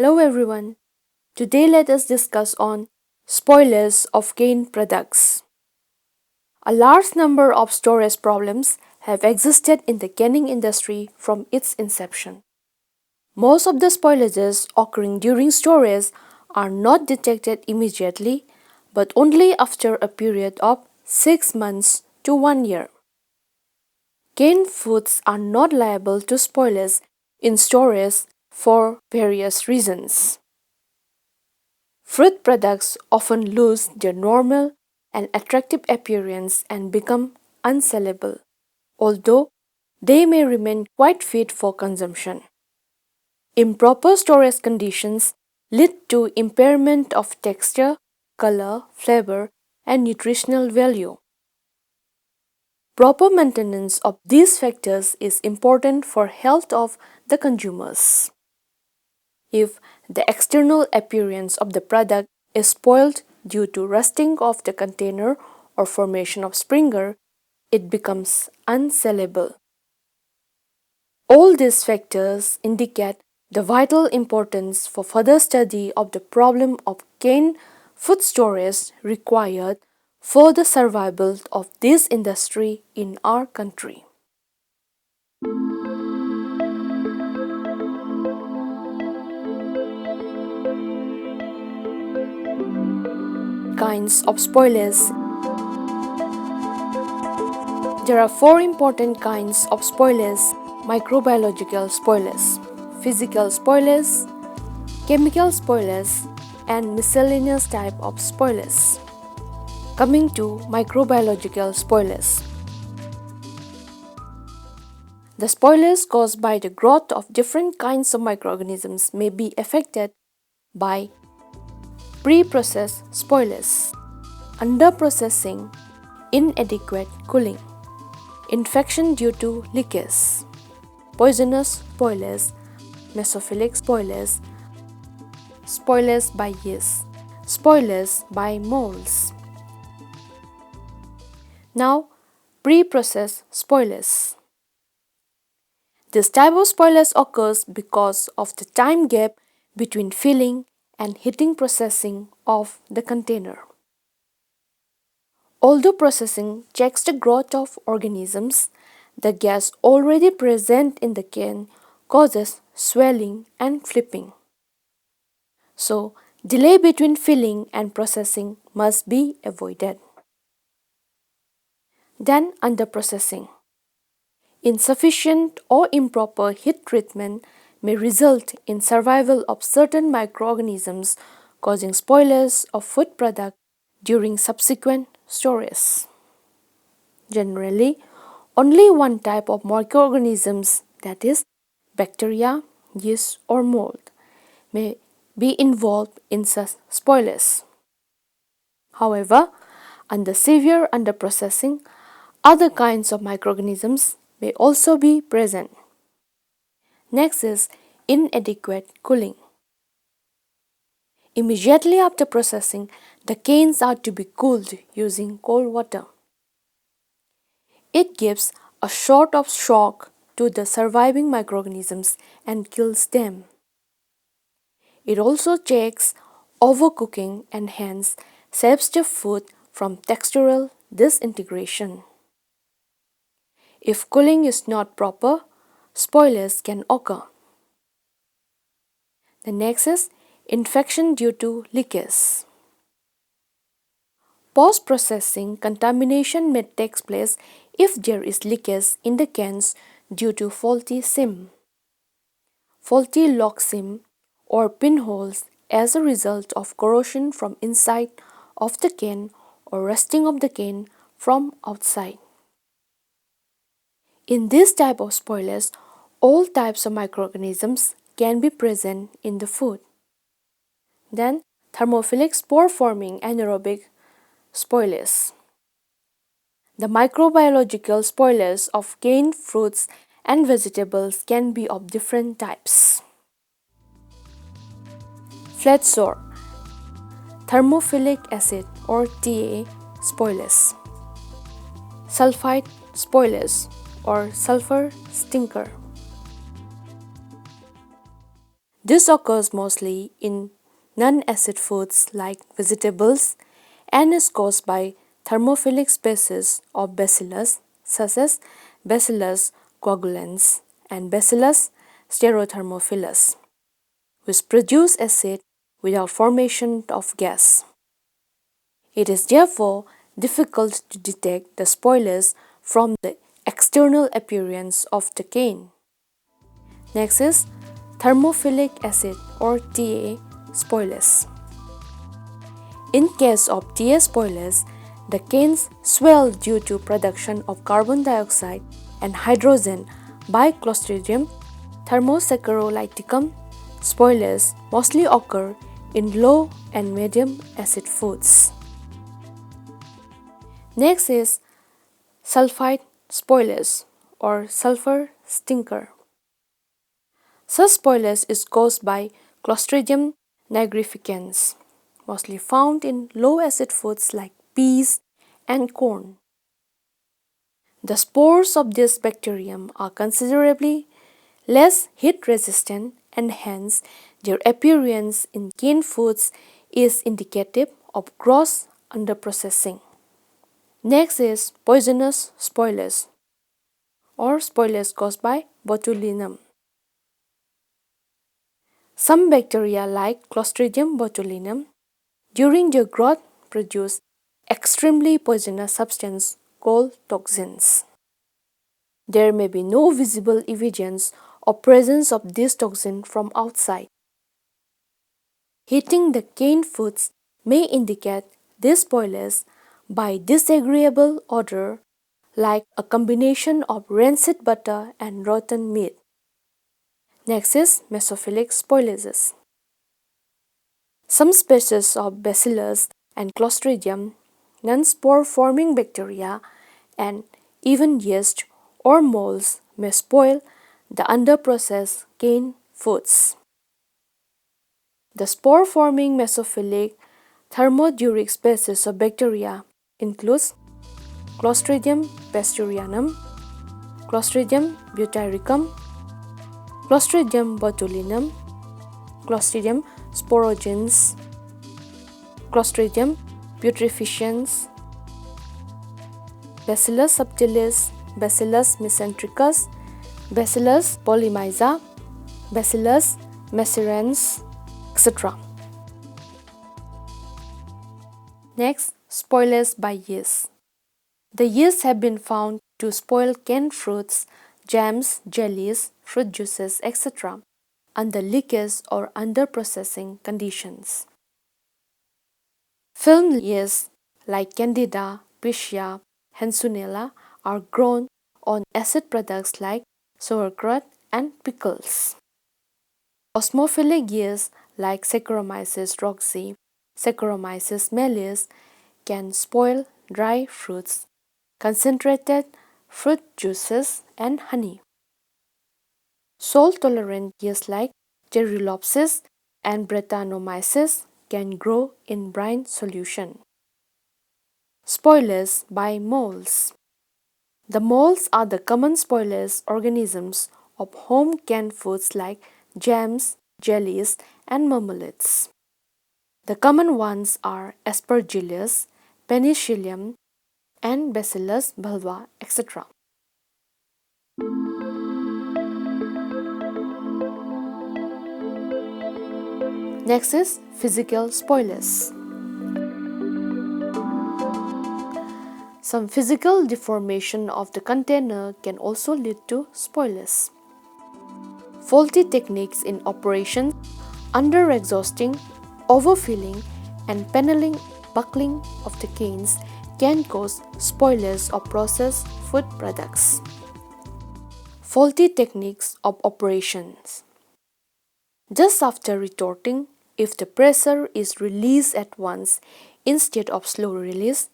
Hello everyone. Today let us discuss on spoilage of cane products. A large number of storage problems have existed in the canning industry from its inception. Most of the spoilages occurring during storage are not detected immediately but only after a period of 6 months to 1 year. Canned foods are not liable to spoilage in storage for various reasons. Fruit products often lose their normal and attractive appearance and become unsellable, although they may remain quite fit for consumption. Improper storage conditions lead to impairment of texture, color, flavor, and nutritional value. Proper maintenance of these factors is important for health of the consumers. If the external appearance of the product is spoiled due to rusting of the container or formation of springer, it becomes unsellable. All these factors indicate the vital importance for further study of the problem of canned food storage required for the survival of this industry in our country. Kinds of spoilage. There are four important kinds of spoilage: microbiological spoilage, physical spoilage, chemical spoilage, and miscellaneous type of spoilage. Coming to microbiological spoilage. The spoilage caused by the growth of different kinds of microorganisms may be affected by pre-processed spoilage, under-processing, inadequate cooling, infection due to leakage, poisonous spoilage, mesophilic spoilage, spoilage by yeast, spoilage by molds. Now, pre-processed spoilage. This type of spoilage occurs because of the time gap between filling and heating processing of the container. Although processing checks the growth of organisms, the gas already present in the can causes swelling and flipping. So, delay between filling and processing must be avoided. Then, under processing. Insufficient or improper heat treatment may result in survival of certain microorganisms, causing spoilage of food product during subsequent storage. Generally, only one type of microorganisms, that is, bacteria, yeast, or mold, may be involved in such spoilage. However, under severe underprocessing, other kinds of microorganisms may also be present. Next is inadequate cooling. Immediately after processing, the cans are to be cooled using cold water. It gives a sort of shock to the surviving microorganisms and kills them. It also checks overcooking and hence saves the food from textural disintegration. If cooling is not proper, spoilage can occur. The next is infection due to leakage. Post-processing contamination may take place if there is leakage in the cans due to faulty seam, faulty lock seam, or pinholes as a result of corrosion from inside of the can or rusting of the can from outside. In this type of spoilage, all types of microorganisms can be present in the food. Then, thermophilic spore-forming anaerobic spoilage. The microbiological spoilage of canned fruits and vegetables can be of different types. Flat sour, thermophilic acid or TA spoilage, sulfite spoilage or sulfur stinker. This occurs mostly in non-acid foods like vegetables and is caused by thermophilic species of bacillus such as Bacillus coagulans and Bacillus stereothermophilus, which produce acid without formation of gas. It is therefore difficult to detect the spoilage from the external appearance of the cane. Next is thermophilic acid or TA spoilage. In case of TA spoilage, the canes swell due to production of carbon dioxide and hydrogen by Clostridium thermosaccharolyticum. Spoilage mostly occur in low and medium acid foods. Next is sulfide spoilage or sulfur stinker. Such spoilage is caused by Clostridium nigricans, mostly found in low acid foods like peas and corn. The spores of this bacterium are considerably less heat resistant and hence their appearance in canned foods is indicative of gross underprocessing. Next is poisonous spoilage or spoilage caused by botulinum. Some bacteria like Clostridium botulinum during their growth produce extremely poisonous substance called toxins. There may be no visible evidence of presence of this toxin from outside. Heating the canned foods may indicate this spoilage by disagreeable odor like a combination of rancid butter and rotten meat. Next is mesophilic spoilages. Some species of Bacillus and Clostridium, non-spore-forming bacteria, and even yeast or molds may spoil the underprocessed canned foods. The spore-forming mesophilic thermoduric species of bacteria includes Clostridium pastorianum, Clostridium butyricum, Clostridium botulinum, Clostridium sporogens, Clostridium putrefaciens, Bacillus subtilis, Bacillus mesentericus, Bacillus polymyza, Bacillus maceranes, etc. Next, spoilage by yeast. The yeasts have been found to spoil canned fruits, jams, jellies, fruit juices, etc. under leakage or underprocessing conditions. Film yeast like Candida, Pichia, Hansunella are grown on acid products like sauerkraut and pickles. Osmophilic yeast like Saccharomyces roxy, Saccharomyces mellis can spoil dry fruits, concentrated fruit juices, and honey. Salt-tolerant yeast like Cerulopsis and Brettanomyces can grow in brine solution. Spoilage by molds. The molds are the common spoilage organisms of home canned foods like jams, jellies, and marmalades. The common ones are Aspergillus, Penicillium, and Bacillus bulba, etc. Next is physical spoilage. Some physical deformation of the container can also lead to spoilage. Faulty techniques in operation, under-exhausting, overfilling, and paneling buckling of the canes can cause spoilage of processed food products. Faulty techniques of operations. Just after retorting, if the pressure is released at once instead of slow release,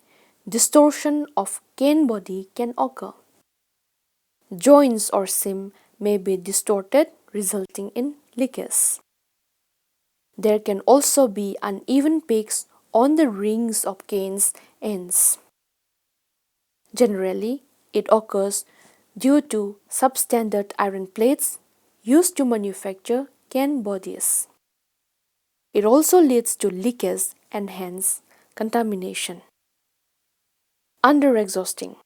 distortion of cane body can occur. Joints or seam may be distorted, resulting in leakage. There can also be uneven peaks on the rings of cane's ends. Generally, it occurs due to substandard iron plates used to manufacture can bodies. It also leads to leakage and hence contamination. Under-exhausting.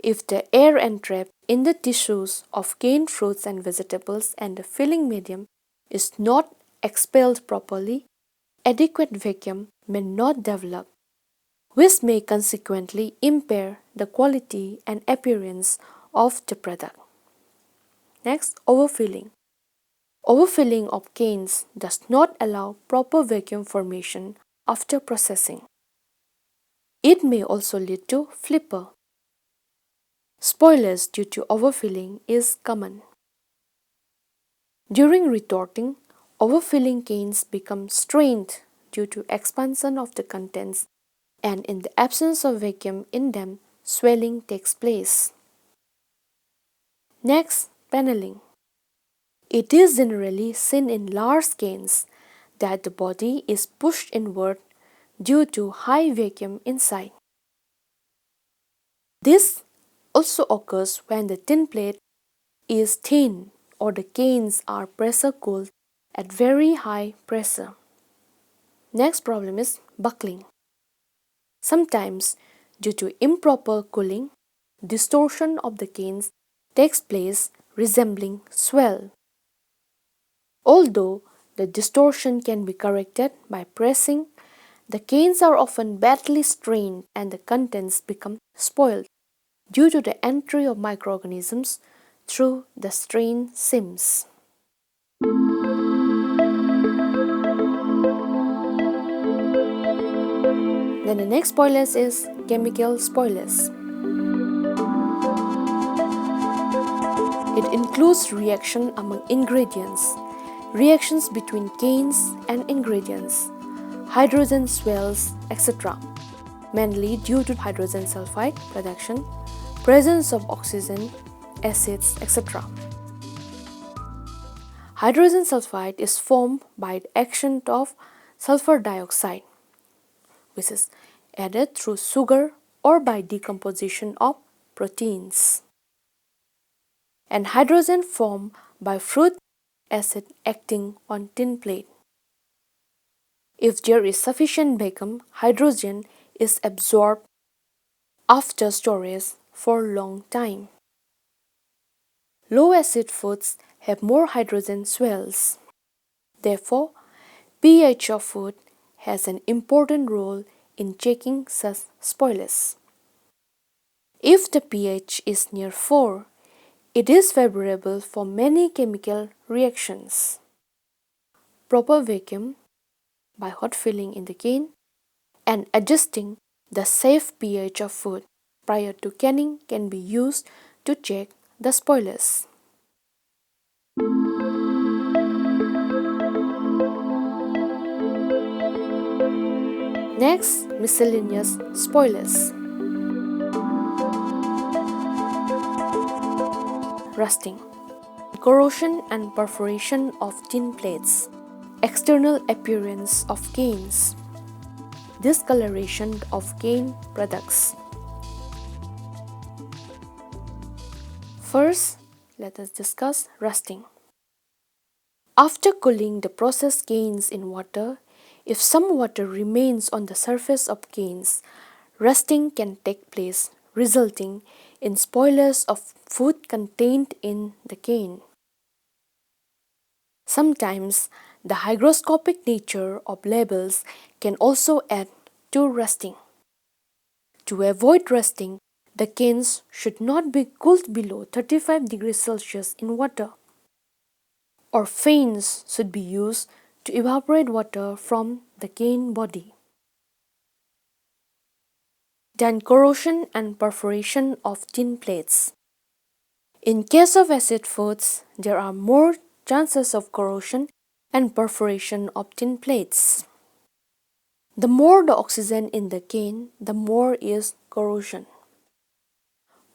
If the air entrapped in the tissues of canned fruits and vegetables and the filling medium is not expelled properly, adequate vacuum may not develop, which may consequently impair the quality and appearance of the product. Next, overfilling. Overfilling of cans does not allow proper vacuum formation after processing. It may also lead to flipper. Spoilage due to overfilling is common. During retorting, overfilling cans become strained due to expansion of the contents, and in the absence of vacuum in them, swelling takes place. Next, paneling. It is generally seen in large cans that the body is pushed inward due to high vacuum inside. This also occurs when the tin plate is thin or the cans are pressure cooled at very high pressure. Next problem is buckling. Sometimes, due to improper cooling, distortion of the cans takes place resembling swell. Although the distortion can be corrected by pressing, the cans are often badly strained and the contents become spoiled due to the entry of microorganisms through the strain seams. Then the next spoilage is chemical spoilage. It includes reaction among ingredients, reactions between cans and ingredients, hydrogen swells, etc., mainly due to hydrogen sulfide production, presence of oxygen, acids, etc. Hydrogen sulfide is formed by the action of sulfur dioxide, which is added through sugar or by decomposition of proteins, and hydrogen formed by fruit acid acting on tin plate. If there is sufficient vacuum, hydrogen is absorbed after storage for a long time. Low acid foods have more hydrogen swells. Therefore, pH of food has an important role in checking such spoilage. If the pH is near 4, it is favorable for many chemical reactions. Proper vacuum by hot filling in the can and adjusting the safe pH of food prior to canning can be used to check the spoilage. Next, miscellaneous spoilage. Rusting, corrosion and perforation of tin plates, external appearance of cans, discoloration of cane products. First, let us discuss rusting. After cooling the processed cans in water, if some water remains on the surface of cans, rusting can take place, resulting in spoilage of food contained in the can. Sometimes, the hygroscopic nature of labels can also add to rusting. To avoid rusting, the cans should not be cooled below 35 degrees Celsius in water, or fans should be used to evaporate water from the can body. Then corrosion and perforation of tin plates. In case of acid foods, there are more chances of corrosion and perforation of tin plates. The more the oxygen in the can, the more is corrosion.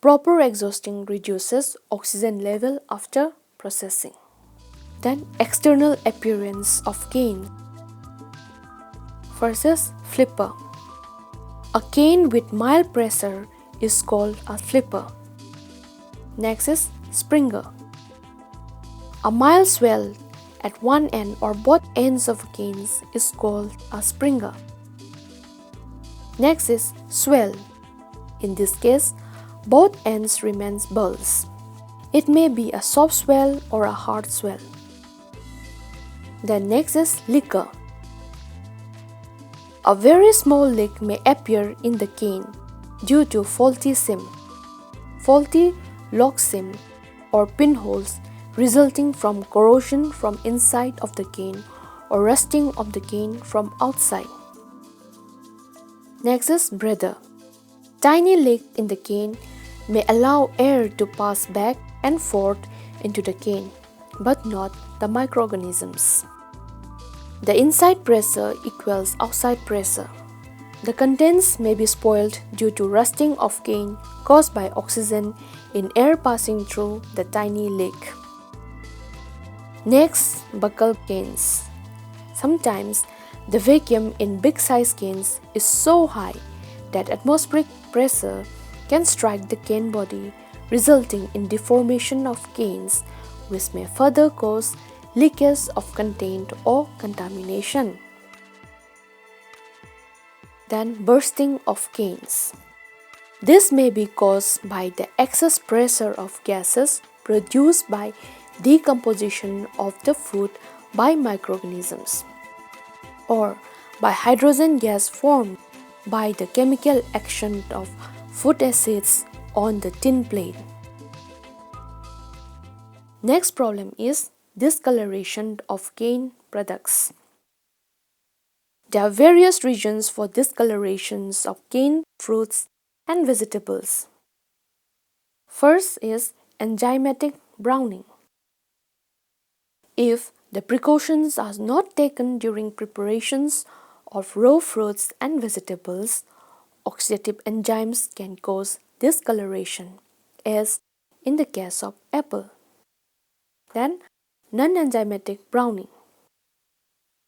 Proper exhausting reduces oxygen level after processing. Then external appearance of can. First is flipper. A can with mild pressure is called a flipper. Next is springer. A mild swell at one end or both ends of canes is called a springer. Next is swell. In this case, both ends remains bulbs. It may be a soft swell or a hard swell. Then next is liquor. A very small leak may appear in the cane due to faulty lock seam or pinholes resulting from corrosion from inside of the cane or rusting of the cane from outside. Next is breather. Tiny leak in the cane may allow air to pass back and forth into the cane, but not the microorganisms. The inside pressure equals outside pressure. The contents may be spoiled due to rusting of cane caused by oxygen in air passing through the tiny leak. Next, buccal canes. Sometimes the vacuum in big size canes is so high that atmospheric pressure can strike the cane body, resulting in deformation of canes, which may further cause leakage of content or contamination. Then bursting of canes. This may be caused by the excess pressure of gases produced by decomposition of the food by microorganisms, or by hydrogen gas formed by the chemical action of food acids on the tin plate. Next problem is discoloration of cane products. There are various reasons for discolorations of cane fruits and vegetables. First is enzymatic browning. If the precautions are not taken during preparations of raw fruits and vegetables, oxidative enzymes can cause discoloration, as in the case of apple. Then, non-enzymatic browning.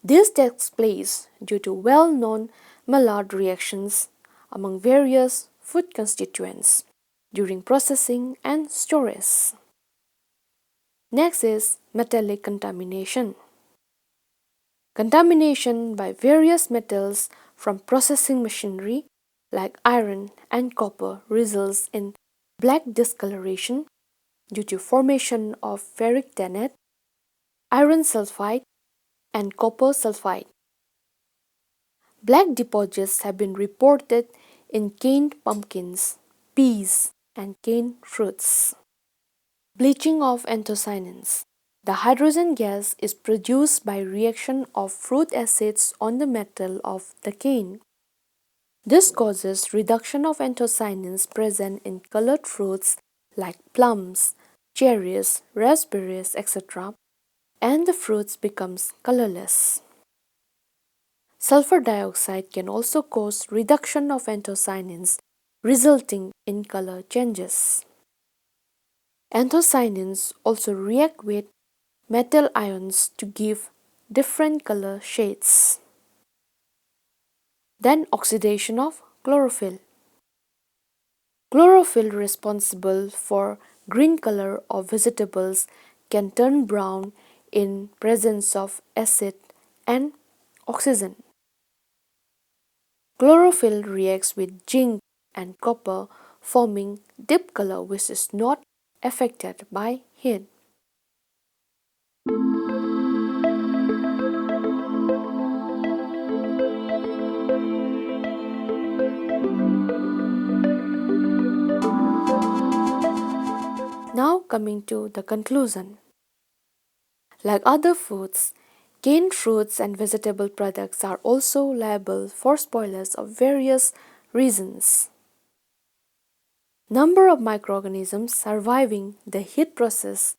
This takes place due to well-known Maillard reactions among various food constituents during processing and storage. Next is metallic contamination. Contamination by various metals from processing machinery like iron and copper results in black discoloration due to formation of ferric tannate, iron sulfide, and copper sulfide. Black deposits have been reported in canned pumpkins, peas, and canned fruits. Bleaching of anthocyanins. The hydrogen gas is produced by reaction of fruit acids on the metal of the cane. This causes reduction of anthocyanins present in colored fruits like plums, cherries, raspberries, etc., and the fruits becomes colorless. Sulfur dioxide can also cause reduction of anthocyanins, resulting in color changes. Anthocyanins also react with metal ions to give different color shades. Then oxidation of chlorophyll. Chlorophyll responsible for green color of vegetables can turn brown in presence of acid and oxygen. Chlorophyll reacts with zinc and copper, forming deep color which is not affected by heat. Now coming to the conclusion. Like other foods, canned fruits and vegetable products are also liable for spoilage of various reasons. Number of microorganisms surviving the heat process,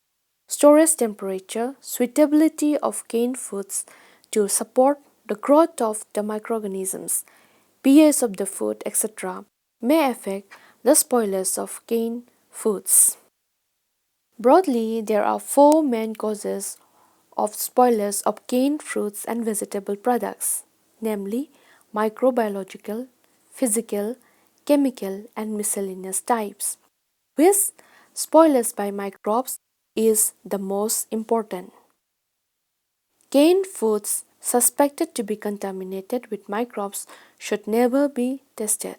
storage temperature, suitability of canned foods to support the growth of the microorganisms, pH of the food, etc., may affect the spoilage of canned foods. Broadly, there are four main causes of spoilage of canned fruits and vegetable products, namely microbiological, physical, chemical, and miscellaneous types, which spoilage by microbes is the most important. Canned foods suspected to be contaminated with microbes should never be tested.